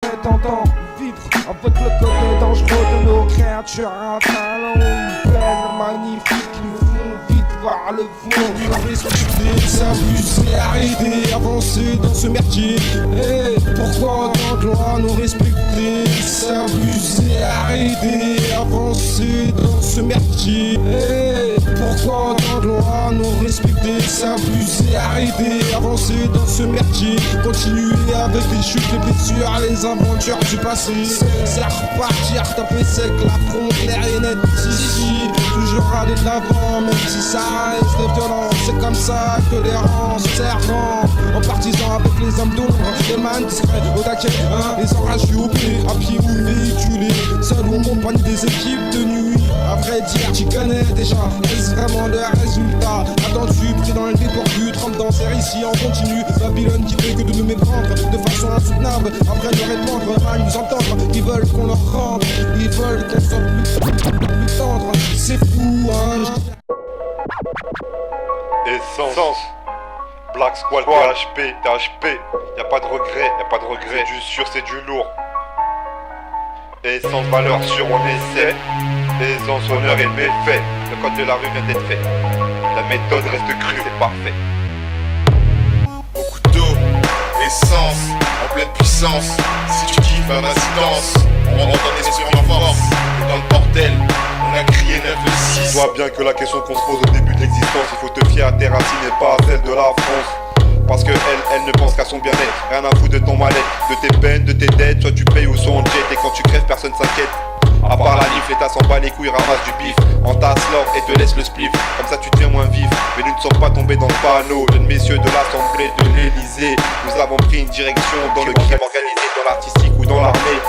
T'entends vivre avec le côté dangereux de nos créatures à talons pleines, magnifiques, qui nous font vite voir le fond. Respecter, s'abuser, arrêter, avancer dans ce merdier. Pourquoi autant de lois nous respecter, s'abuser, arrêter, avancer dans ce merdier. Pourquoi autant de lois nous respecter, s'abuser, arrêter, avancer dans ce merdier. Continuer avec les chutes, les blessures, les aventures du passé. C'est repartir, taper sec, la frontière est nette ici. Toujours aller de l'avant, même si ça reste violent. C'est comme ça que les rangs se servent. En partisan avec les hommes d'ombre, les man discrets au taquet, les enragés au pied, à pied ou véhiculés. Seul ou en compagnie des équipes de nuit. À vrai dire, tu connais déjà, est-ce vraiment le résultat attendu, pris dans le dépourvu, trempe dans ces récits en continu. Babylone qui fait que de nous méprendre de façon insoutenable. Après de répondre, mal nous entendre. Ils veulent qu'on leur rende, ils veulent qu'on soit plus tendre. C'est fou, hein. Essence, Black Squad, THP, y'a pas de regret, c'est du sûr, c'est du lourd. Essence, valeur sûre, on essaie. Essence, honneur et méfait. Le code de la rue vient d'être fait. La méthode reste crue, c'est parfait. Beaucoup d'eau, essence, en pleine puissance. Si tu kiffes un incidence, on rentre en esprit en force. Et dans le bordel, on a crié 9-6. Vois bien que la question qu'on se pose au début de l'existence, il faut te fier à tes racines et pas à celle de la France. Parce que elle ne pense qu'à son bien-être. Rien à foutre de ton mal-être, de tes peines, de tes dettes. Soit tu payes ou soit on jet. Et quand tu crèves, personne s'inquiète. À part la nif, l'État s'en bat les couilles, ramasse du bif, entasse l'or et te laisse le spliff. Comme ça tu deviens moins vif, mais nous ne sommes pas tombés dans le panneau. Jeunes messieurs de l'Assemblée de l'Élysée, nous avons pris une direction dans le crime organisé, dans l'artistique ou dans l'armée.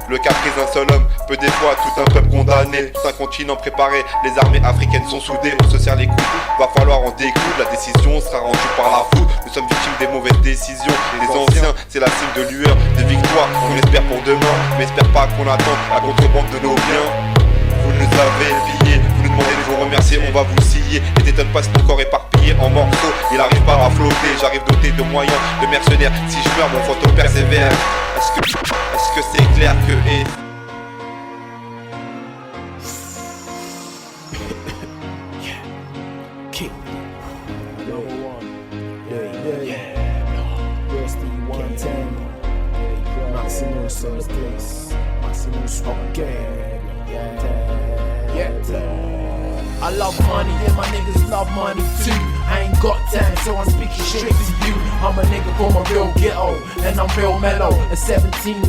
Le caprice d'un seul homme peut des fois tout un peuple condamné. Tout un continent préparé, les armées africaines sont soudées. On se serre les coudes, va falloir en découdre. La décision sera rendue par la foule. Nous sommes victimes des mauvaises décisions. Les anciens, c'est la cible de lueur, de victoire. On espère pour demain, mais espère pas qu'on attend la contrebande de nos biens. Vous nous avez pillés, vous nous demandez de vous remercier, on va vous scier. Et t'étonne pas si ton corps éparpillé en morceaux. Il arrive pas à flotter, j'arrive doté de moyens, de mercenaires. Si je meurs, mon photo persévère. Est-ce que c'est clair que Kick. Number one. Yeah. Rusty 110. Maximus on the place. Maximus okay. Yeah. I love money and my niggas love money too. I ain't got time, so I'm speaking straight to you. I'm a nigga from a real ghetto, and I'm real mellow. At 17,